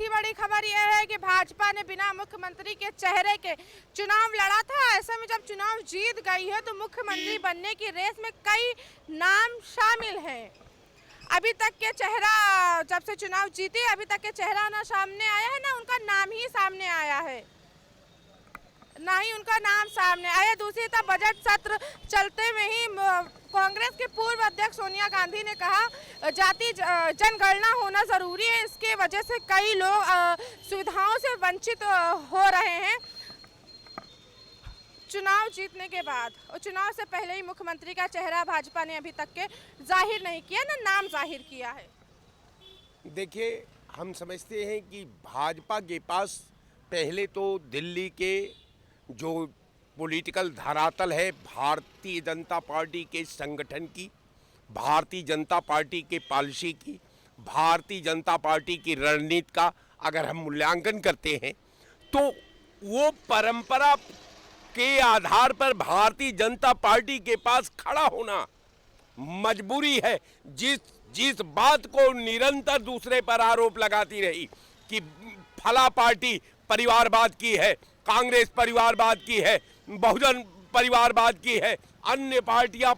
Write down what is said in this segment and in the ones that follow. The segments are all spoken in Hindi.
दूसरी बड़ी खबर यह है कि भाजपा ने बिना मुख्यमंत्री के चेहरे के चुनाव लड़ा था। ऐसे में जब चुनाव जीत गई है तो मुख्यमंत्री बनने की रेस में कई नाम शामिल हैं। अभी तक के चेहरा, जब से चुनाव जीते अभी तक के चेहरा ना सामने आया है ना उनका नाम ही सामने आया है, ना ही उनका नाम सामने आया। दूसरी तरफ बजट सत्र चलते में ही कांग्रेस के पूर्व अध्यक्ष सोनिया गांधी ने कहा जाति जनगणना होना जरूरी है, इसके वजह से कई लोग सुविधाओं से वंचित हो रहे हैं। चुनाव जीतने के बाद और चुनाव से पहले ही मुख्यमंत्री का चेहरा भाजपा ने अभी तक के जाहिर नहीं किया, ना नाम जाहिर किया है। देखिए, हम समझते हैं कि भाजपा के पास पहले तो दिल्ली के जो पॉलिटिकल धरातल है भारतीय जनता पार्टी के संगठन की, भारतीय जनता पार्टी के पॉलिसी की, भारतीय जनता पार्टी की रणनीति का अगर हम मूल्यांकन करते हैं तो वो परंपरा के आधार पर भारतीय जनता पार्टी के पास खड़ा होना मजबूरी है। जिस बात को निरंतर दूसरे पर आरोप लगाती रही कि फला पार्टी परिवारवाद की है, कांग्रेस परिवारवाद की है, बहुजन परिवारवाद की है, अन्य पार्टियां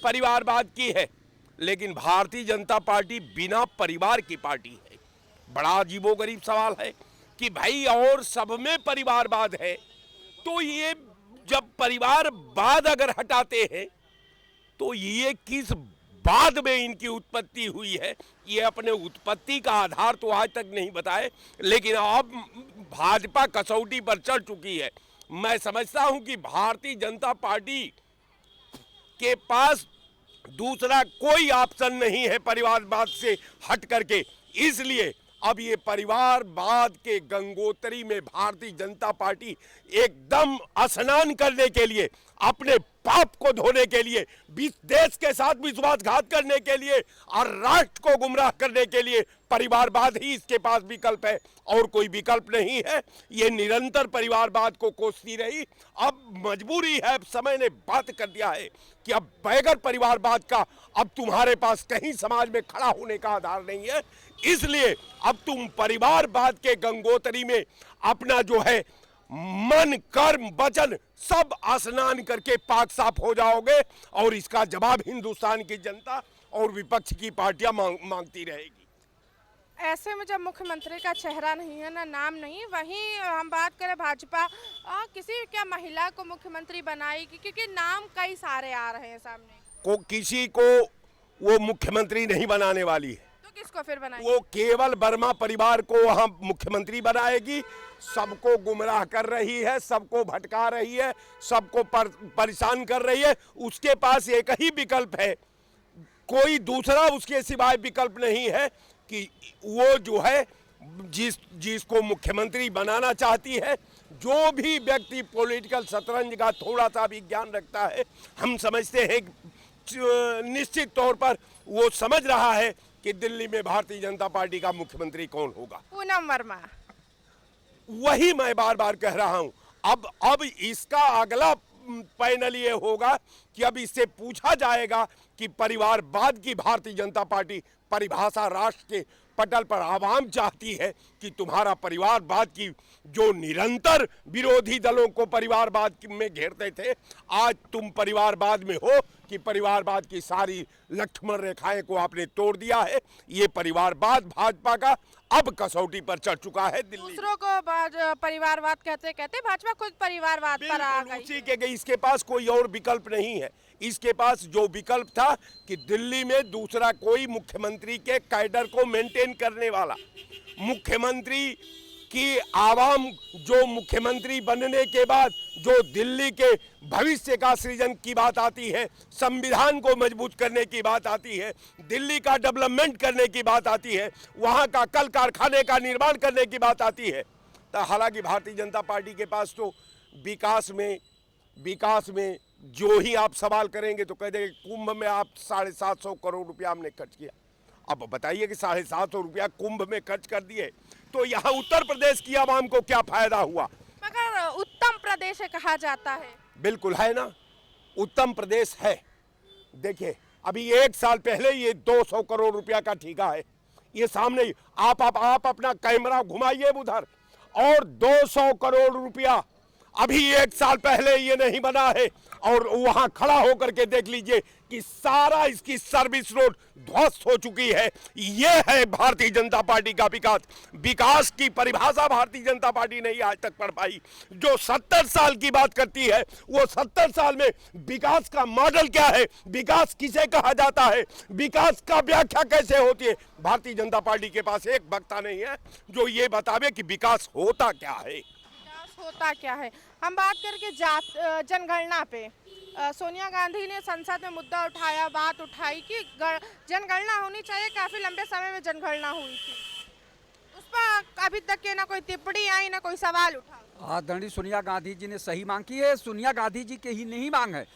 परिवारवाद की है, लेकिन भारतीय जनता पार्टी बिना परिवार की पार्टी है। बड़ा अजीबोगरीब सवाल है कि भाई और सब में परिवारवाद है, तो ये जब परिवारवाद अगर हटाते हैं तो ये किस बाद में इनकी उत्पत्ति हुई है, ये अपने उत्पत्ति का आधार तो आज तक नहीं बताए, लेकिन अब भाजपा कसौटी पर चढ़ चुकी है। मैं समझता हूं कि भारतीय जनता पार्टी के पास दूसरा कोई ऑप्शन नहीं है परिवारवाद से हट करके, इसलिए अब ये परिवारवाद के गंगोत्री में भारतीय जनता पार्टी एकदम स्नान करने के लिए, अपने पाप को धोने के लिए, देश के साथ विश्वासघात करने के लिए और राष्ट्र को गुमराह करने के लिए परिवारवाद ही इसके पास विकल्प है और कोई विकल्प नहीं है। ये निरंतर परिवारवाद को कोसती रही, अब मजबूरी है, अब समय ने बात कर दिया है कि अब बगैर परिवारवाद का अब तुम्हारे पास कहीं समाज में खड़ा होने का आधार नहीं है, इसलिए अब तुम परिवारवाद के गंगोत्री में अपना जो है मन, कर्म, वचन सब स्नान करके पाक साफ हो जाओगे और इसका जवाब हिंदुस्तान की जनता और विपक्ष की पार्टियां मांगती रहेगी। ऐसे में जब मुख्यमंत्री का चेहरा नहीं है, ना नाम नहीं, वहीं हम बात करें भाजपा किसी क्या महिला को मुख्यमंत्री बनाएगी, क्योंकि नाम कई सारे आ रहे हैं सामने। किसी को वो मुख्यमंत्री नहीं बनाने वाली है, किसको फिर बनाएगी? वो केवल वर्मा परिवार को वहां मुख्यमंत्री बनाएगी। सबको गुमराह कर रही है, सबको भटका रही है, सबको परेशान कर रही है। उसके पास एक ही विकल्प है, कोई दूसरा उसके सिवाय विकल्प नहीं है कि वो जो है जिसको मुख्यमंत्री बनाना चाहती है, जो भी व्यक्ति पॉलिटिकल शतरंज का थोड़ा सा भी ज्ञान रखता है, हम समझते हैं निश्चित तौर पर वो समझ रहा है कि दिल्ली में भारतीय जनता पार्टी का मुख्यमंत्री कौन होगा। पूनम वर्मा। वही मैं बार बार कह रहा हूं, अब इसका अगला पैनल ये होगा कि अब इससे पूछा जाएगा कि परिवारवाद की भारतीय जनता पार्टी परिभाषा राष्ट्र के पटल पर आवाम चाहती है कि तुम्हारा परिवारवाद की जो निरंतर विरोधी दलों को परिवारवाद में घेरते थे, आज तुम परिवारवाद में हो कि परिवारवाद की सारी लक्ष्मण रेखाएं को आपने तोड़ दिया है। ये परिवारवाद भाजपा का अब कसौटी पर चढ़ चुका है। दिल्ली दूसरों को परिवारवाद कहते कहते भाजपा खुद परिवारवाद पर आ गई। उसी के गई, इसके पास कोई और विकल्प नहीं है। इसके पास जो विकल्प था कि दिल्ली में दूसरा कोई मुख्यमंत्री के कैडर को मेंटेन करने वाला, मुख्यमंत्री कि आवाम जो मुख्यमंत्री बनने के बाद जो दिल्ली के भविष्य का सृजन की बात आती है, संविधान को मजबूत करने की बात आती है, दिल्ली का डेवलपमेंट करने की बात आती है, वहाँ का कल कारखाने का निर्माण करने की बात आती है, तो हालांकि भारतीय जनता पार्टी के पास तो विकास में जो ही आप सवाल करेंगे तो कह देंगे कुंभ में आप 750 करोड़ रुपया हमने खर्च किया। अब बताइए कि 750 रुपया कुंभ में खर्च कर दिए तो यहाँ उत्तर प्रदेश की आवाम को क्या फायदा हुआ? मगर उत्तम प्रदेश कहा जाता है। बिल्कुल है ना, उत्तम प्रदेश है। देखिए, अभी 1 साल पहले ये 200 करोड़ रुपया का ठेका है, ये सामने आप अपना कैमरा घुमाइए उधर, और 200 करोड़ रुपया अभी 1 साल पहले ये नहीं बना है, और वहां खड़ा होकर के देख लीजिए कि सारा इसकी सर्विस रोड ध्वस्त हो चुकी है। ये है भारतीय जनता पार्टी का विकास। विकास की परिभाषा भारतीय जनता पार्टी नहीं आज तक पढ़ पाई। जो 70 साल की बात करती है, वो 70 साल में विकास का मॉडल क्या है, विकास किसे कहा जाता है, विकास का व्याख्या कैसे होती है, भारतीय जनता पार्टी के पास एक वक्ता नहीं है जो ये बतावे कि विकास होता क्या है। विकास होता क्या है। हम बात करके जनगणना पे, सोनिया गांधी ने संसद में मुद्दा उठाया, बात उठाई कि जनगणना होनी चाहिए। काफी लंबे समय में जनगणना हुई थी, उस पर अभी तक के ना कोई टिप्पणी आई ना कोई सवाल उठा। आदरणीय सोनिया गांधी जी ने सही मांग की है। सोनिया गांधी जी की ही नहीं मांग है,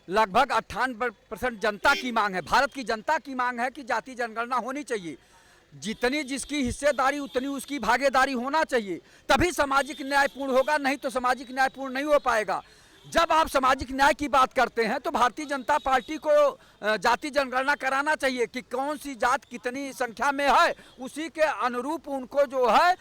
लगभग 98% जनता की मांग है, भारत की जनता की मांग है कि जाति जनगणना होनी चाहिए। जितनी जिसकी हिस्सेदारी उतनी उसकी भागीदारी होना चाहिए, तभी सामाजिक न्याय पूर्ण होगा, नहीं तो सामाजिक न्याय पूर्ण नहीं हो पाएगा। जब आप सामाजिक न्याय की बात करते हैं तो भारतीय जनता पार्टी को जाति जनगणना कराना चाहिए कि कौन सी जात कितनी संख्या में है, उसी के अनुरूप उनको जो है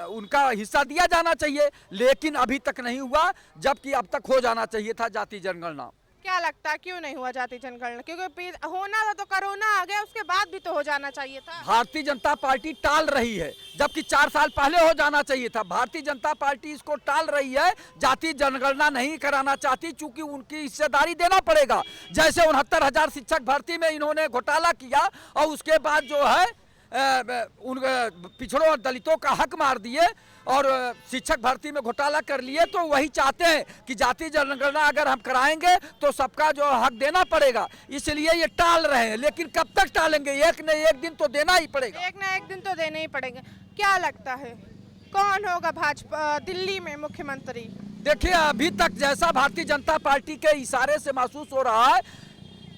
उनका हिस्सा दिया जाना चाहिए। लेकिन अभी तक नहीं हुआ, जबकि अब तक हो जाना चाहिए था जाति जनगणना। क्या लगता है क्यों नहीं हुआ जाति जनगणना? क्योंकि होना था तो कोरोना आ गया, उसके बाद भी तो हो जाना चाहिए था। भारतीय जनता पार्टी टाल रही है, जबकि 4 साल पहले हो जाना चाहिए था। भारतीय जनता पार्टी इसको टाल रही है, जाति जनगणना नहीं कराना चाहती, चूंकि उनकी हिस्सेदारी देना पड़ेगा। जैसे 69,000 शिक्षक भर्ती में इन्होंने घोटाला किया और उसके बाद जो है उन पिछड़ों और दलितों का हक मार दिए और शिक्षक भर्ती में घोटाला कर लिए, तो वही चाहते हैं कि जाति जनगणना अगर हम कराएंगे तो सबका जो हक देना पड़ेगा, इसलिए ये टाल रहे हैं। लेकिन कब तक टालेंगे? एक न एक दिन तो देना ही पड़ेगा। एक ना एक दिन तो देने ही पड़ेंगे। क्या लगता है कौन होगा भाजपा दिल्ली में मुख्यमंत्री? देखिए, अभी तक जैसा भारतीय जनता पार्टी के इशारे से महसूस हो रहा है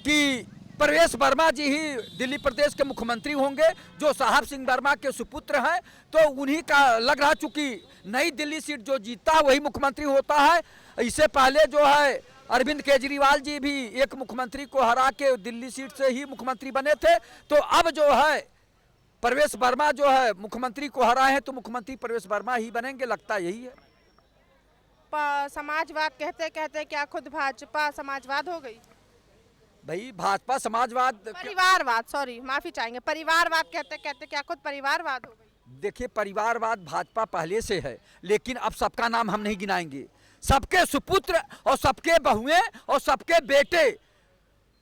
कि प्रवेश वर्मा जी ही दिल्ली प्रदेश के मुख्यमंत्री होंगे, जो साहब सिंह वर्मा के सुपुत्र हैं, तो उन्हीं का लग रहा। चूंकि नई दिल्ली सीट जो जीतता है वही मुख्यमंत्री होता है। इससे पहले जो है अरविंद केजरीवाल जी भी एक मुख्यमंत्री को हरा के दिल्ली सीट से ही मुख्यमंत्री बने थे। तो अब जो है प्रवेश वर्मा जो है मुख्यमंत्री को हराए हैं, तो मुख्यमंत्री प्रवेश वर्मा ही बनेंगे, लगता यही है। समाजवाद कहते कहते क्या खुद भाजपा समाजवाद हो गई? भाई, भाजपा समाजवाद, परिवारवाद, सॉरी माफी चाहेंगे, परिवारवाद कहते कहते क्या खुद परिवारवाद हो गई? देखिए, परिवारवाद भाजपा पहले से है, लेकिन अब सबका नाम हम नहीं गिनाएंगे। सबके सुपुत्र और सबके बहुएं और सबके बेटे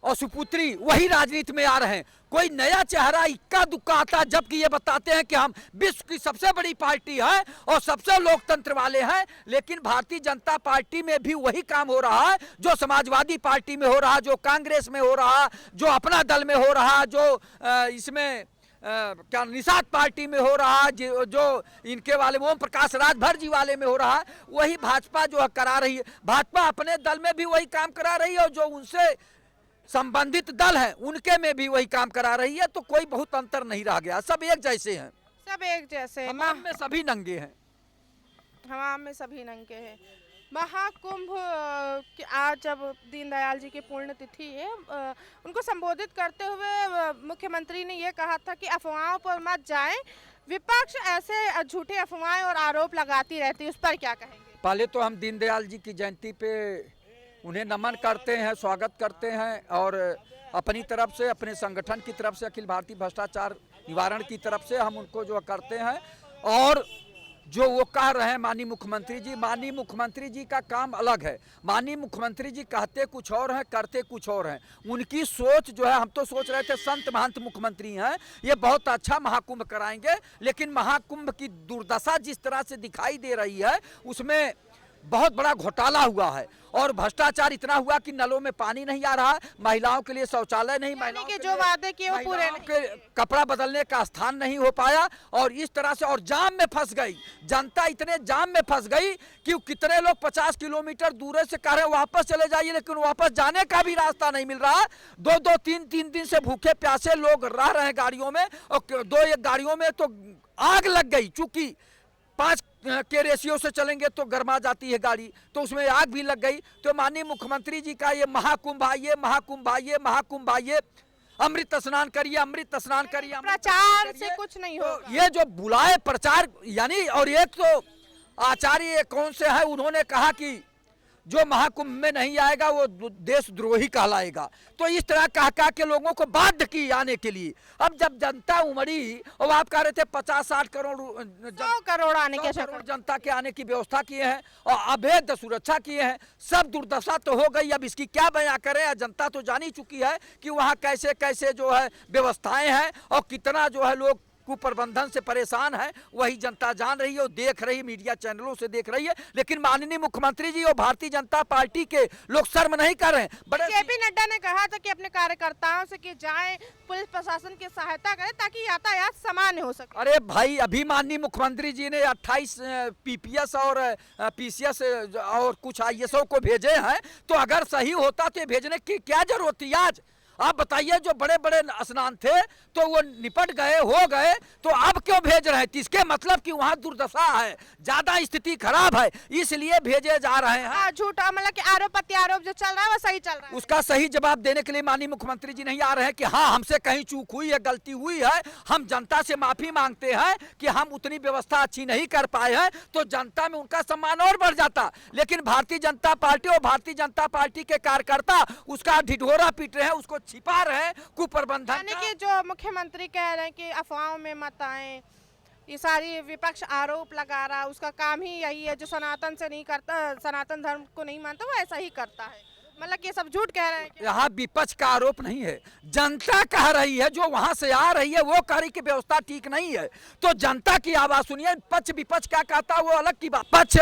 और सुपुत्री वही राजनीति में आ रहे हैं। कोई नया चेहरा इक्का दुक्का आता, जबकि ये बताते हैं कि हम विश्व की सबसे बड़ी पार्टी है और सबसे लोकतंत्र वाले हैं। लेकिन भारतीय जनता पार्टी में भी वही काम हो रहा है जो समाजवादी पार्टी में हो रहा, जो कांग्रेस में हो रहा, जो अपना दल में हो रहा, जो इसमें क्या निषाद पार्टी में हो रहा, जो इनके वाले ओम प्रकाश राजभर जी वाले में हो रहा, वही भाजपा जो करा रही है। भाजपा अपने दल में भी वही काम करा रही है और जो उनसे संबंधित दल है उनके में भी वही काम करा रही है। तो कोई बहुत अंतर नहीं रह गया, सब एक जैसे हैं, सब एक जैसे। हमाम में सभी नंगे हैं, हमाम में सभी नंगे हैं। महाकुंभ आज जब दीनदयाल जी की पुण्यतिथि है, उनको संबोधित करते हुए मुख्यमंत्री ने ये कहा था कि अफवाहों पर मत जाएं, विपक्ष ऐसे झूठे अफवाहें और आरोप लगाती रहती है, उस पर क्या कहेंगे? पहले तो हम दीनदयाल जी की जयंती पे उन्हें नमन करते हैं, स्वागत करते हैं, और अपनी तरफ से, अपने संगठन की तरफ से, अखिल भारतीय भ्रष्टाचार निवारण की तरफ से हम उनको जो करते हैं। और जो वो कह रहे हैं माननीय मुख्यमंत्री जी का काम अलग है। माननीय मुख्यमंत्री जी कहते कुछ और हैं, करते कुछ और हैं। उनकी सोच जो है, हम तो सोच रहे थे संत महंत मुख्यमंत्री हैं, ये बहुत अच्छा महाकुंभ कराएंगे, लेकिन महाकुंभ की दुर्दशा जिस तरह से दिखाई दे रही है उसमें बहुत बड़ा घोटाला हुआ है और भ्रष्टाचार इतना हुआ कि नलों में पानी नहीं आ रहा, महिलाओं के लिए शौचालय नहीं, महिलाओं के जो वादे किए वो पूरे नहीं, कपड़ा बदलने का स्थान नहीं हो पाया, और इस तरह से और जाम में फंस गई जनता। इतने जाम में फंस गई कि कितने लोग 50 किलोमीटर दूर से कह रहे वापस चले जाइए, लेकिन वापस जाने का भी रास्ता नहीं मिल रहा। 2-2, 3-3 दिन से भूखे प्यासे लोग रह रहे हैं गाड़ियों में, और 2-1 गाड़ियों में तो आग लग गई। चूंकि 5 के रेशियो से चलेंगे तो गर्मा जाती है गाड़ी, तो उसमें आग भी लग गई। तो माननीय मुख्यमंत्री जी का ये महाकुंभ आइए, महाकुंभ आइए, महाकुंभ आइए, अमृत स्नान करिए, अमृत स्नान करिए, अमृत प्रचार स्नान से करिए। कुछ नहीं तो होगा। ये जो बुलाए प्रचार यानी, और एक तो आचार्य कौन से है, उन्होंने कहा कि जो महाकुंभ में नहीं आएगा वो देशद्रोही कहलाएगा। तो इस तरह कह के लोगों को बाध्य की आने के लिए। अब जब जनता उमड़ी और आप कह रहे थे 50-60 करोड़ 100 करोड़ आने के 100 करोड़ जनता के आने की व्यवस्था किए हैं और अभेद सुरक्षा किए हैं, सब दुर्दशा तो हो गई। अब इसकी क्या बयां करें, जनता तो जान ही चुकी है कि वहाँ कैसे कैसे जो है व्यवस्थाएं हैं और कितना जो है लोग कुप्रबंधन से परेशान है, वही जनता जान रही है और देख रही है, मीडिया चैनलों से देख रही है। लेकिन माननीय मुख्यमंत्री जी और भारतीय जनता पार्टी के लोग शर्म नहीं कर रहे हैं। बड़े जेपी नड्डा ने कहा था कि अपने कार्यकर्ताओं से कि जाएं, पुलिस प्रशासन की सहायता करें ताकि यातायात सामान्य हो सके। अरे भाई, अभी माननीय मुख्यमंत्री जी ने 28 पीपीएस और पीसीएस और कुछ आईएसओ को भेजे हैं, तो अगर सही होता तो ये भेजने की क्या जरूरत थी आज? आप बताइए, जो बड़े बड़े स्नान थे तो वो निपट गए, हो गए, तो अब क्यों भेज रहे हैं? इसके मतलब कि वहाँ दुर्दशा है, ज्यादा स्थिति खराब है, इसलिए भेजे जा रहे हैं। झूठा मतलब कि आरोप प्रत्यारोप जो चल रहा है वो सही चल रहा है। उसका सही जवाब देने के लिए माननीय मुख्यमंत्री जी नहीं आ रहे हैं कि हाँ हमसे कहीं चूक हुई है, गलती हुई है, हम जनता से माफी मांगते हैं कि हम उतनी व्यवस्था अच्छी नहीं कर पाए हैं, तो जनता में उनका सम्मान और बढ़ जाता। लेकिन भारतीय जनता पार्टी और भारतीय जनता पार्टी के कार्यकर्ता उसका ढिढोरा पीट रहे हैं, उसको छिपा रहे हैं कुप्रबंधन यानी कि जो मुख्यमंत्री कह रहे हैं कि अफवाहों में मत आए, ये सारी विपक्ष आरोप लगा रहा, उसका काम ही यही है, जो सनातन से नहीं करता, सनातन धर्म को नहीं मानता वो ऐसा ही करता है, मतलब कि ये सब झूठ कह रहे हैं। यहाँ विपक्ष का आरोप नहीं है, जनता कह रही है, जो वहां से आ रही है वो कह रही कि व्यवस्था ठीक नहीं है। तो जनता की आवाज सुनिए। पक्ष विपक्ष क्या कहता है वो अलग की बात। पक्ष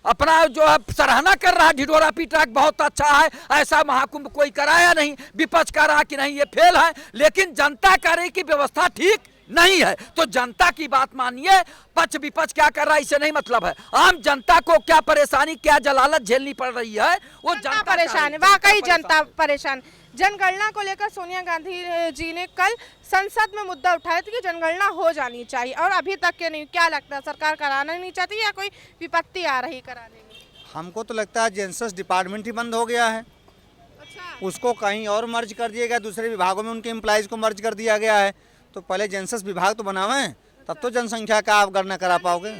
अपना जो है सराहना कर रहा है, ढिढोरा पीट रहा है, बहुत अच्छा है, ऐसा महाकुंभ कोई कराया नहीं। विपक्ष कह रहा कि नहीं ये फेल है, लेकिन जनता कह रही कि व्यवस्था ठीक नहीं है। तो जनता की बात मानिए, पक्ष विपक्ष क्या कर रहा है इससे नहीं मतलब है। आम जनता को क्या परेशानी, क्या जलालत झेलनी पड़ रही है, वो जनता परेशान है, वाकई जनता परेशान। जनगणना को लेकर सोनिया गांधी जी ने कल संसद में मुद्दा उठाया था कि जनगणना हो जानी चाहिए, और अभी तक के नहीं। क्या लगता है, सरकार कराना नहीं चाहती या कोई विपत्ति आ रही कराने में? हमको तो लगता है सेंसस डिपार्टमेंट ही बंद हो गया है। अच्छा, उसको कहीं और मर्ज कर दिया गया, दूसरे विभागों में उनके एम्प्लॉइज को मर्ज कर दिया गया है। तो पहले सेंसस विभाग तो बनावें, तब तो जनसंख्या का आप गणना करा पाओगे।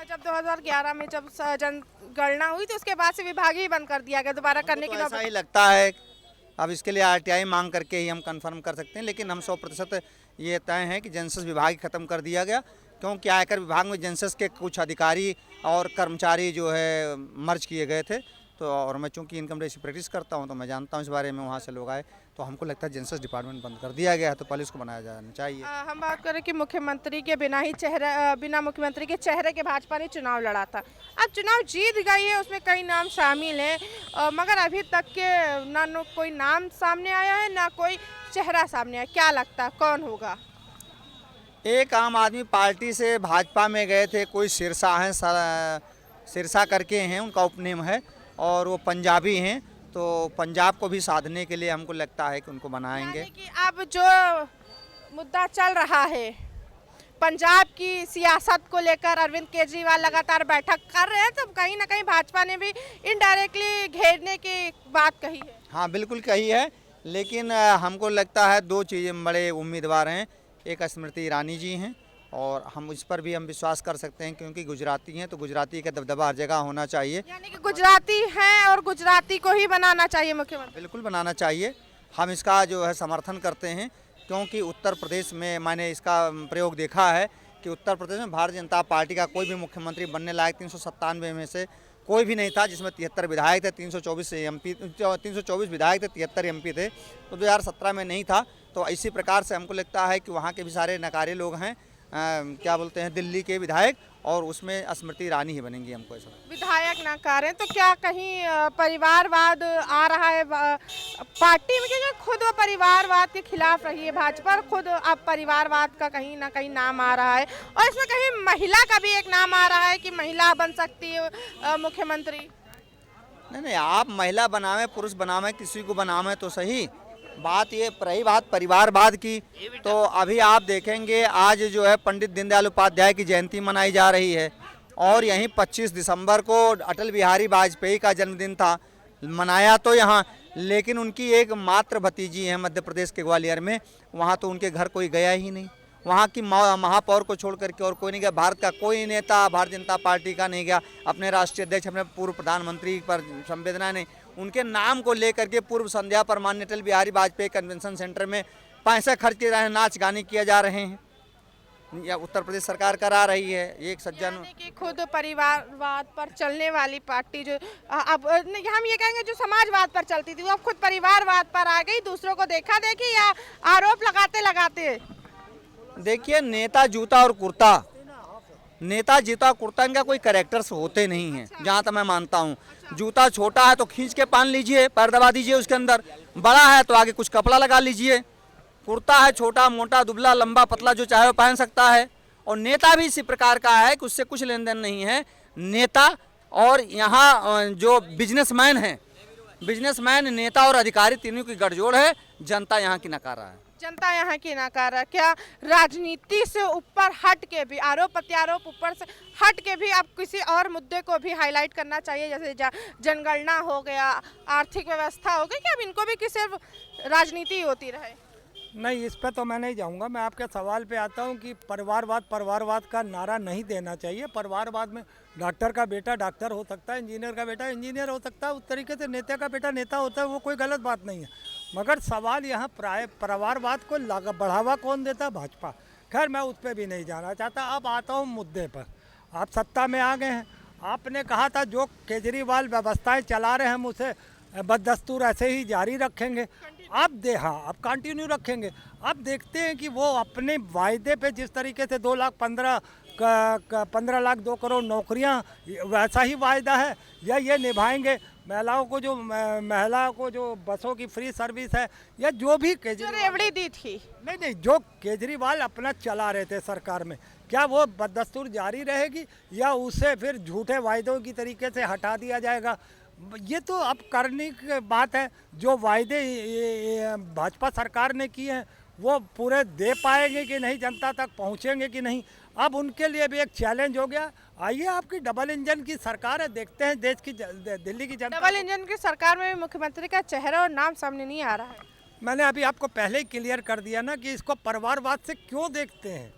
जब 2011 में जब जनगणना हुई तो उसके बाद से विभाग ही बंद कर दिया गया, दोबारा करने की तो ऐसा ही लगता है। अब इसके लिए आरटीआई मांग करके ही हम कंफर्म कर सकते हैं, लेकिन हम 100% ये तय है कि सेंसस विभाग ही खत्म कर दिया गया, क्योंकि आयकर विभाग में सेंसस के कुछ अधिकारी और कर्मचारी जो है मर्ज किए गए थे। तो और मैं चूंकि इनकम टैक्स की प्रैक्टिस करता हूं तो मैं जानता हूं इस बारे में, वहां से लोग आए, तो हमको लगता है सेंसस डिपार्टमेंट बंद कर दिया गया है, तो पहले इसको बनाया जाना चाहिए। हम बात करें कि मुख्यमंत्री के बिना मुख्यमंत्री के चेहरे के भाजपा ने चुनाव लड़ा था। अब चुनाव जीत गई है, उसमें कई नाम शामिल हैं, मगर अभी तक के ना कोई नाम सामने आया है ना कोई चेहरा सामने आया। क्या लगता है कौन होगा? एक आम आदमी पार्टी से भाजपा में गए थे, कोई सिरसा हैं, सिरसा करके हैं, उनका उपनेम है, और वो पंजाबी हैं, तो पंजाब को भी साधने के लिए हमको लगता है कि उनको बनाएंगे। यानी कि अब जो मुद्दा चल रहा है पंजाब की सियासत को लेकर, अरविंद केजरीवाल लगातार बैठक कर रहे हैं, तो कहीं ना कहीं भाजपा ने भी इनडायरेक्टली घेरने की बात कही है। हाँ बिल्कुल कही है, लेकिन हमको लगता है दो चीज़ें बड़े उम्मीदवार हैं। एक स्मृति ईरानी जी हैं, और हम इस पर भी हम विश्वास कर सकते हैं, क्योंकि गुजराती हैं, तो गुजराती का दबदबा हर जगह होना चाहिए। यानी कि गुजराती हैं और गुजराती को ही बनाना चाहिए मुख्यमंत्री। बिल्कुल बनाना चाहिए, हम इसका जो है समर्थन करते हैं, क्योंकि उत्तर प्रदेश में मैंने इसका प्रयोग देखा है कि उत्तर प्रदेश में भारतीय जनता पार्टी का कोई भी मुख्यमंत्री बनने लायक 397 में से कोई भी नहीं था, जिसमें 73 विधायक थे, 324 MP, 324 विधायक थे, 73 MP थे। तो 2017 में नहीं था। तो इसी प्रकार से हमको लगता है कि वहाँ के भी सारे नकारे लोग हैं, क्या बोलते हैं, दिल्ली के विधायक, और उसमें स्मृति ईरानी ही बनेंगी। हमको ऐसा विधायक नकारे तो क्या कहीं परिवारवाद आ रहा है पार्टी में? क्योंकि खुद वो परिवारवाद के खिलाफ रही है भाजपा, खुद अब परिवारवाद का कहीं ना कहीं नाम आ रहा है, और इसमें कहीं महिला का भी एक नाम आ रहा है कि महिला बन सकती है मुख्यमंत्री। नहीं, आप महिला बनावें, पुरुष बनावें, किसी को बनावें तो सही। बात ये रही बात परिवारवाद की, तो अभी आप देखेंगे आज जो है पंडित दीनदयाल उपाध्याय की जयंती मनाई जा रही है, और यहीं 25 दिसंबर को अटल बिहारी वाजपेयी का जन्मदिन था, मनाया तो यहाँ, लेकिन उनकी एक मात्र भतीजी है मध्य प्रदेश के ग्वालियर में, वहाँ तो उनके घर कोई गया ही नहीं। वहाँ की महापौर को छोड़ करके और कोई नहीं गया। भारत का कोई नेता भारतीय जनता पार्टी का नहीं गया। अपने राष्ट्रीय अध्यक्ष, अपने पूर्व प्रधानमंत्री पर संवेदना नहीं, उनके नाम को लेकर के पूर्व संध्या पर माननीय अटल बिहारी वाजपेयी कन्वेंशन सेंटर में पैसे खर्च किए जा रहे हैं, नाच गाने किए जा रहे हैं, या उत्तर प्रदेश सरकार करा रही है। एक सज्जन यानी कि खुद परिवारवाद पर चलने वाली पार्टी जो अब हम ये कहेंगे जो समाजवाद पर चलती थी वो अब खुद परिवारवाद पर आ गई, दूसरों को देखा देखी या आरोप लगाते लगाते। देखिए, नेता जूता और कुर्ता, नेता जूता कुर्ता इनका कोई कैरेक्टर्स होते नहीं हैं, जहाँ तक मैं मानता हूँ। जूता छोटा है तो खींच के पहन लीजिए, पैर दबा दीजिए उसके अंदर, बड़ा है तो आगे कुछ कपड़ा लगा लीजिए। कुर्ता है छोटा मोटा दुबला लंबा पतला जो चाहे वो पहन सकता है। और नेता भी इसी प्रकार का है कि उससे कुछ लेन देन नहीं है। नेता और यहाँ जो बिजनेसमैन हैं, बिजनेसमैन, नेता और अधिकारी तीनों की गठजोड़ है। जनता यहाँ की नकारा है। जनता यहाँ की नकार है। क्या राजनीति से ऊपर हट के भी, आरोप प्रत्यारोप ऊपर से हट के भी आप किसी और मुद्दे को भी हाईलाइट करना चाहिए, जैसे जनगणना हो गया, आर्थिक व्यवस्था हो गई, कि अब इनको भी कि सिर्फ राजनीति होती रहे? नहीं, इस पे तो मैं नहीं जाऊंगा। मैं आपके सवाल पे आता हूं कि परिवारवाद का नारा नहीं देना चाहिए। परिवारवाद में डॉक्टर का बेटा डॉक्टर हो सकता है, इंजीनियर का बेटा इंजीनियर हो सकता है, उस तरीके से नेता का बेटा नेता होता है, वो कोई गलत बात नहीं है। मगर सवाल यहाँ परिवारवाद को बढ़ावा कौन देता है? भाजपा। खैर, मैं उस पर भी नहीं जाना चाहता। अब आता हूँ मुद्दे पर। आप सत्ता में आ गए हैं, आपने कहा था जो केजरीवाल व्यवस्थाएँ चला रहे हैं हम उसे बददस्तूर ऐसे ही जारी रखेंगे। अब अब कंटिन्यू रखेंगे। अब देखते हैं कि वो अपने वायदे पे जिस तरीके से 15 लाख 2 करोड़ नौकरियां, वैसा ही वायदा है या ये निभाएंगे। महिलाओं को जो बसों की फ्री सर्विस है, या जो भी रेवड़ी दी थी, नहीं, जो केजरीवाल अपना चला रहे थे सरकार में, क्या वो बददस्तूर जारी रहेगी या उसे फिर झूठे वायदों की तरीके से हटा दिया जाएगा? ये तो अब करने की बात है। जो वायदे भाजपा सरकार ने किए हैं वो पूरे दे पाएंगे कि नहीं, जनता तक पहुंचेंगे कि नहीं, अब उनके लिए भी एक चैलेंज हो गया। आइए, आपकी डबल इंजन की सरकार है, देखते हैं देश की दिल्ली की जनता। डबल इंजन की सरकार में भी मुख्यमंत्री का चेहरा और नाम सामने नहीं आ रहा है। मैंने अभी आपको पहले ही क्लियर कर दिया ना कि इसको परिवारवाद से क्यों देखते हैं।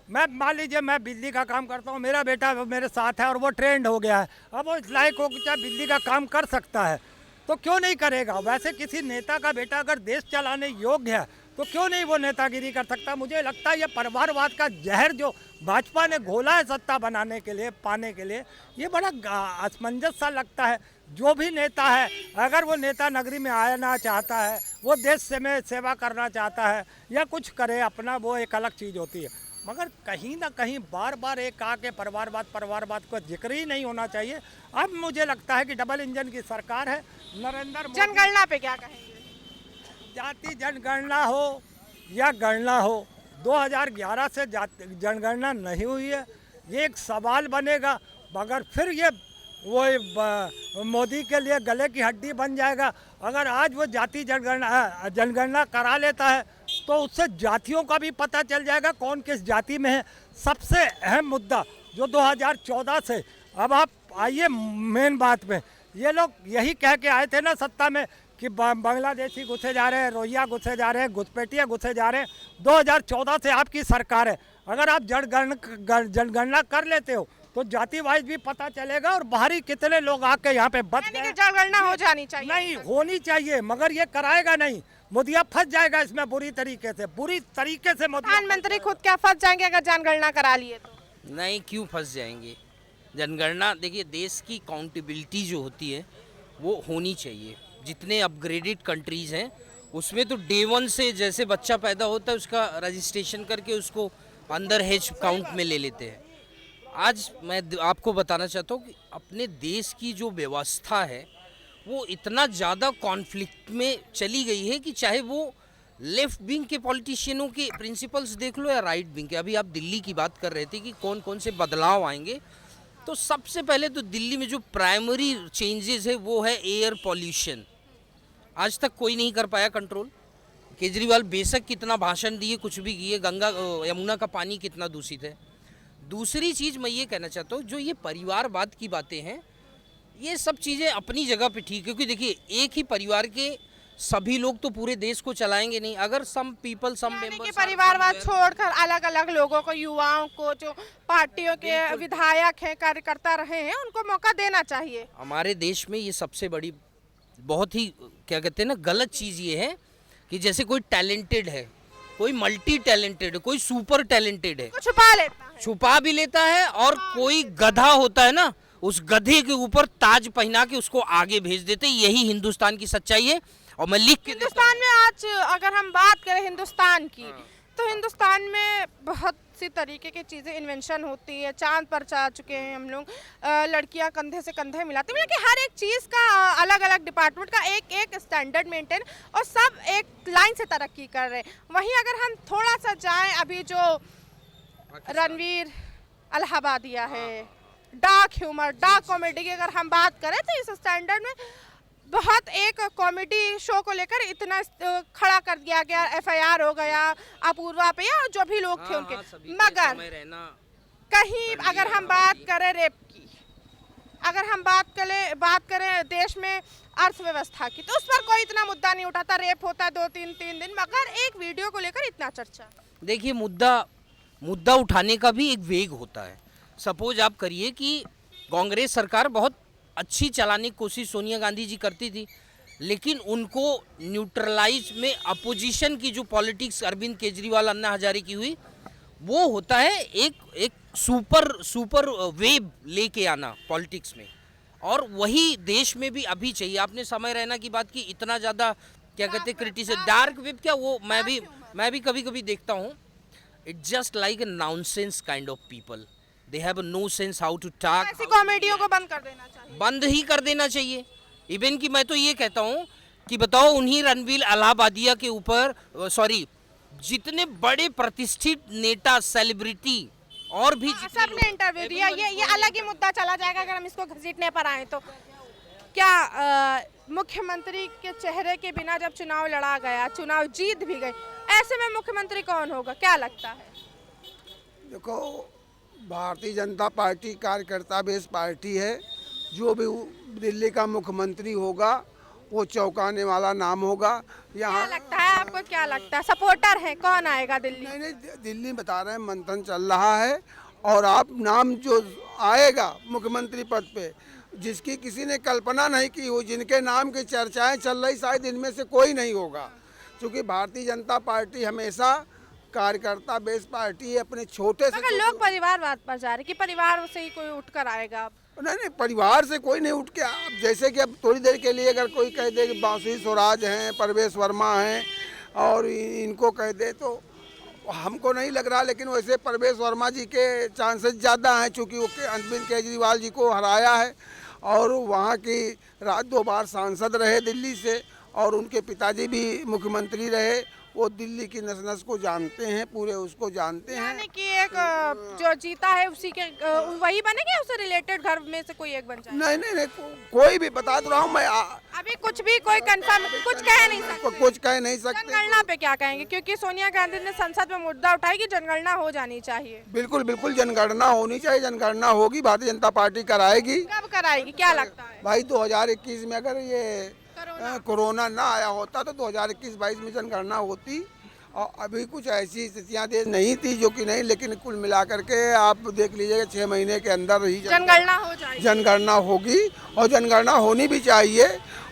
मैं मान लीजिए मैं बिजली का काम करता हूँ, मेरा बेटा मेरे साथ है और वो ट्रेंड हो गया है, अब वो इस लायक हो कि चाहे बिजली का काम कर सकता है तो क्यों नहीं करेगा। वैसे किसी नेता का बेटा अगर देश चलाने योग्य है तो क्यों नहीं वो नेतागिरी कर सकता। मुझे लगता है ये परिवारवाद का जहर जो भाजपा ने घोला है सत्ता बनाने के लिए, पाने के लिए, ये बड़ा असमंजस सा लगता है। जो भी नेता है, अगर वो नेता नगरी में आना चाहता है, वो देश में सेवा करना चाहता है या कुछ करे अपना, वो एक अलग चीज़ होती है। मगर कहीं ना कहीं बार बार एक आके परिवारवाद को जिक्र ही नहीं होना चाहिए। अब मुझे लगता है कि डबल इंजन की सरकार है। नरेंद्र मोदी, जनगणना पे क्या कहेंगे? जाति जनगणना हो या गणना हो, 2011 से जनगणना नहीं हुई है, ये एक सवाल बनेगा। मगर फिर ये वो मोदी के लिए गले की हड्डी बन जाएगा। अगर आज वो जाति जनगणना करा लेता है तो उससे जातियों का भी पता चल जाएगा कौन किस जाति में है। सबसे अहम मुद्दा जो 2014 से, अब आप आइए मेन बात पे, ये लोग यही कह के आए थे ना सत्ता में कि बांग्लादेशी घुसे जा रहे हैं, रोहिंग्या घुसे जा रहे हैं, घुसपैठिया घुसे जा रहे हैं। 2014 से आपकी सरकार है। अगर आप जनगणना कर लेते हो तो जाति वाइज भी पता चलेगा और बाहरी कितने लोग आके यहाँ पे बच गए। जनगणना हो जानी चाहिए। नहीं, होनी चाहिए, मगर ये कराएगा नहीं। मोदिया फंस जाएगा इसमें बुरी तरीके से प्रधानमंत्री खुद क्या फंस जाएंगे अगर जनगणना करा लिए तो? नहीं, क्यों फंस जाएंगे। जनगणना, देखिए, देश की काउंटेबिलिटी जो होती है वो होनी चाहिए। जितने अपग्रेडेड कंट्रीज़ हैं उसमें तो डे 1 से जैसे बच्चा पैदा होता है उसका रजिस्ट्रेशन करके उसको अंडर एज काउंट में ले लेते हैं। आज मैं आपको बताना चाहता हूँ कि अपने देश की जो व्यवस्था है वो इतना ज़्यादा कॉन्फ्लिक्ट में चली गई है कि चाहे वो लेफ्ट विंग के पॉलिटिशियनों के प्रिंसिपल्स देख लो या राइट विंग के। अभी आप दिल्ली की बात कर रहे थे कि कौन कौन से बदलाव आएंगे, तो सबसे पहले तो दिल्ली में जो प्राइमरी चेंजेस है वो है एयर पॉल्यूशन। आज तक कोई नहीं कर पाया कंट्रोल। केजरीवाल बेशक कितना भाषण दिए, कुछ भी किए, गंगा यमुना का पानी कितना दूषित है। दूसरी चीज़ मैं ये कहना चाहता हूँ, जो ये परिवारवाद की बातें हैं, ये सब चीज़ें अपनी जगह पे ठीक है, क्योंकि देखिए एक ही परिवार के सभी लोग तो पूरे देश को चलाएंगे नहीं। अगर सम पीपल सम यानी कि मेंबर्स परिवारवाद छोड़कर अलग अलग लोगों को, युवाओं को, जो पार्टियों के विधायक हैं, कार्यकर्ता रहे हैं, उनको मौका देना चाहिए। हमारे देश में ये सबसे बड़ी बहुत ही क्या कहते हैं ना गलत चीज़ ये है कि जैसे कोई टैलेंटेड है, कोई मल्टी टैलेंटेड है, कोई सुपर टैलेंटेड है, को छुपा लेता है। छुपा भी लेता है, और कोई गधा होता है ना, उस गधे के ऊपर ताज पहना के उसको आगे भेज देते। यही हिंदुस्तान की सच्चाई है, और मैं लिख के देता हिंदुस्तान में आज अगर हम बात करें हिंदुस्तान की, तो हिंदुस्तान में बहुत सी तरीके की चीज़ें इन्वेंशन होती है। चांद पर जा चुके हैं हम लोग, लड़कियां कंधे से कंधे मिलाती हैं, मतलब कि हर एक चीज़ का अलग अलग डिपार्टमेंट का एक एक स्टैंडर्ड मेंटेन, और सब एक लाइन से तरक्की कर रहे हैं। वहीं अगर हम थोड़ा सा जाएं, अभी जो रणवीर अलाहाबादिया है, डार्क ह्यूमर, डार्क कॉमेडी की अगर हम बात करें, तो इस स्टैंडर्ड में बहुत एक कॉमेडी शो को लेकर इतना खड़ा कर दिया गया, एफआईआर हो गया अपूर्वा पे, या जो भी लोग थे उनके। मगर कहीं अगर हम बात करें रेप की, अगर हम बात करें देश में अर्थव्यवस्था की, तो उस पर कोई इतना मुद्दा नहीं उठाता। रेप होता है 2-3 दिन, मगर एक वीडियो को लेकर इतना चर्चा। देखिए मुद्दा उठाने का भी एक वेग होता है। सपोज आप करिए कि कांग्रेस सरकार बहुत अच्छी चलाने की कोशिश सोनिया गांधी जी करती थी, लेकिन उनको न्यूट्रलाइज में अपोजिशन की जो पॉलिटिक्स अरविंद केजरीवाल, अन्ना हजारे की हुई, वो होता है एक सुपर वेव लेके आना पॉलिटिक्स में, और वही देश में भी अभी चाहिए। आपने समय रैना की बात की, इतना ज़्यादा क्या कहते क्रिटिसिज्म, डार्क वेब क्या, वो मैं भी कभी कभी देखता हूँ। It's just like a nonsense kind of people, they have no sense how to talk. ऐसी कॉमेडियों को बंद कर देना चाहिए, बंद ही कर देना चाहिए। इवन कि मैं तो ये कहता हूँ कि बताओ उन्हीं रणवीर अलाहाबादिया के ऊपर, सॉरी, जितने बड़े प्रतिष्ठित नेता, सेलिब्रिटी और भी जितने सबने इंटरव्यू दिया। ये अलग ही मुद्दा चला जाएगा अगर हम इसको घसीटने पर आए तो। क्या मुख्यमंत्री के चेहरे के बिना जब चुनाव लड़ा गया, चुनाव जीत भी गए, ऐसे में मुख्यमंत्री कौन होगा, क्या लगता है? देखो, भारतीय जनता पार्टी कार्यकर्ता बेस पार्टी है। जो भी दिल्ली का मुख्यमंत्री होगा वो चौंकाने वाला नाम होगा। यहाँ क्या लगता है आपको, क्या लगता है, सपोर्टर है, कौन आएगा दिल्ली? नहीं, दिल्ली बता रहे हैं, मंथन चल रहा है, और आप नाम जो आएगा मुख्यमंत्री पद पे, जिसकी किसी ने कल्पना नहीं की हो, जिनके नाम की चर्चाएं चल रही, शायद इनमें से कोई नहीं होगा। क्योंकि भारतीय जनता पार्टी हमेशा कार्यकर्ता बेस पार्टी है। अपने छोटे से लोग परिवारवाद पर जा रहे कि परिवार से ही कोई उठकर आएगा। नहीं, परिवार से कोई नहीं उठ के। अब जैसे कि अब थोड़ी देर के लिए अगर कोई कह दे कि बांसुरी स्वराज हैं, परवेश वर्मा हैं, और इनको कह दे, तो हमको नहीं लग रहा। लेकिन वैसे परवेश वर्मा जी के चांसेस ज़्यादा हैं, चूँकि वो अरविंद केजरीवाल जी को हराया है, और वहाँ की 2 बार सांसद रहे दिल्ली से, और उनके पिताजी भी मुख्यमंत्री रहे। वो दिल्ली की नस को जानते हैं, पूरे उसको जानते हैं। यानी कि एक जो जीता है उसी के वही बनेगा, उससे रिलेटेड घर में से कोई एक बन जाए? नहीं, कोई भी, बता तो रहा हूँ मैं। अभी कुछ भी कोई कंफर्म कुछ कह नहीं सकते। कुछ कह नहीं सकते। जनगणना पे क्या कहेंगे? क्योंकि सोनिया गांधी ने संसद में मुद्दा उठाया कि जनगणना हो जानी चाहिए। बिल्कुल जनगणना होनी चाहिए। जनगणना होगी, भारतीय जनता पार्टी कराएगी। कब कराएगी, क्या लगता है? भाई 2021 में अगर ये कोरोना ना आया होता तो 2021-22 में जनगणना होती। और अभी कुछ ऐसी स्थितियां देश नहीं थी जो कि नहीं, लेकिन कुल मिलाकर के आप देख लीजिएगा 6 महीने के अंदर ही जनगणना हो जाएगी। जनगणना होगी, और जनगणना होनी भी चाहिए।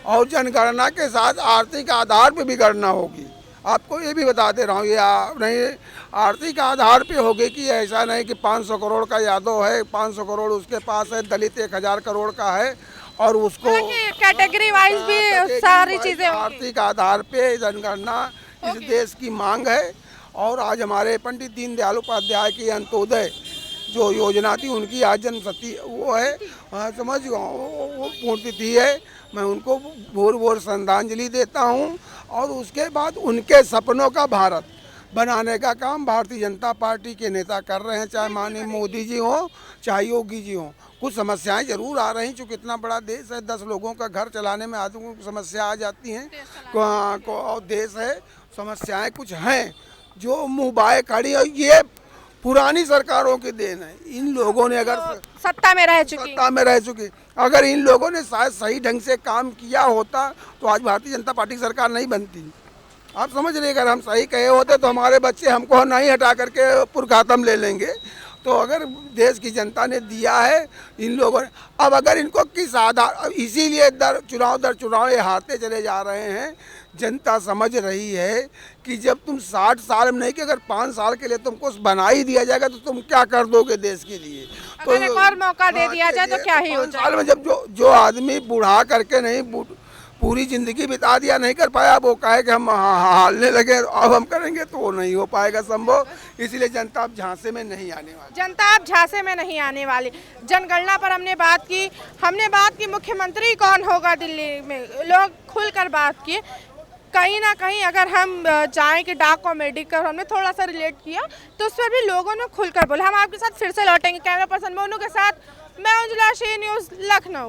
और जनगणना के साथ आर्थिक आधार पे भी गणना होगी। आपको ये भी बता दे रहा हूँ, ये नहीं आर्थिक आधार पे होगी कि ऐसा नहीं कि 500 करोड़ का यादव है, 500 करोड़ उसके पास है, दलित 1000 करोड़ का है, और उसको कैटेगरी वाइज भी सारी चीजें आर्थिक आधार पे जनगणना इस देश की मांग है। और आज हमारे पंडित दीनदयाल उपाध्याय की अंत्योदय जो योजना थी, उनकी आज जन्मशती वो है, समझ वो पुण्यतिथि है। मैं उनको भोर श्रद्धांजलि देता हूँ। और उसके बाद उनके सपनों का भारत बनाने का काम भारतीय जनता पार्टी के नेता कर रहे हैं, चाहे माननीय मोदी जी हो, चाहे योगी जी हो। कुछ समस्याएं जरूर आ रही, चूँकि इतना बड़ा देश है, 10 लोगों का घर चलाने में आदमियों की समस्या आ जाती हैं। और देश है, समस्याएं कुछ हैं जो मुँह बाए खड़ी है। ये पुरानी सरकारों की देन है। इन लोगों ने अगर सत्ता में रह चुकी। सत्ता में रह चुकी, अगर इन लोगों ने शायद सही ढंग से काम किया होता तो आज भारतीय जनता पार्टी की सरकार नहीं बनती। आप समझ रहे, अगर हम सही कहे होते तो हमारे बच्चे हमको नहीं हटा करके पुरखातम ले लेंगे। तो अगर देश की जनता ने दिया है इन लोगों ने, अब अगर इनको किस आधार, इसीलिए दर चुनाव ये हारते चले जा रहे हैं। जनता समझ रही है कि जब तुम 60 साल में नहीं कि अगर 5 साल के लिए तुमको बना ही दिया जाएगा तो तुम क्या कर दोगे देश के लिए। तो अगर एक और मौका दे दिया जाए तो क्या ही हो 5 साल में जब जो आदमी बुढ़ा करके नहीं पूरी जिंदगी बिता दिया, नहीं कर पाया, वो कहे कि हम हारने लगे अब हम करेंगे, तो वो नहीं हो पाएगा संभव। इसलिए जनता अब झांसे में नहीं आने वाली। जनता अब झांसे में नहीं आने वाली। जनगणना पर हमने बात की मुख्यमंत्री कौन होगा दिल्ली में, लोग खुलकर बात किए। कहीं ना कहीं अगर हम जाएं कि डाक कॉमेडी का हमने थोड़ा सा रिलेट किया तो उस पर भी लोगों ने खुलकर बोला। हम आपके साथ फिर से लौटेंगे। कैमरा पर्सन मोनू के साथ मैं उज्ज्वला, न्यूज़ लखनऊ।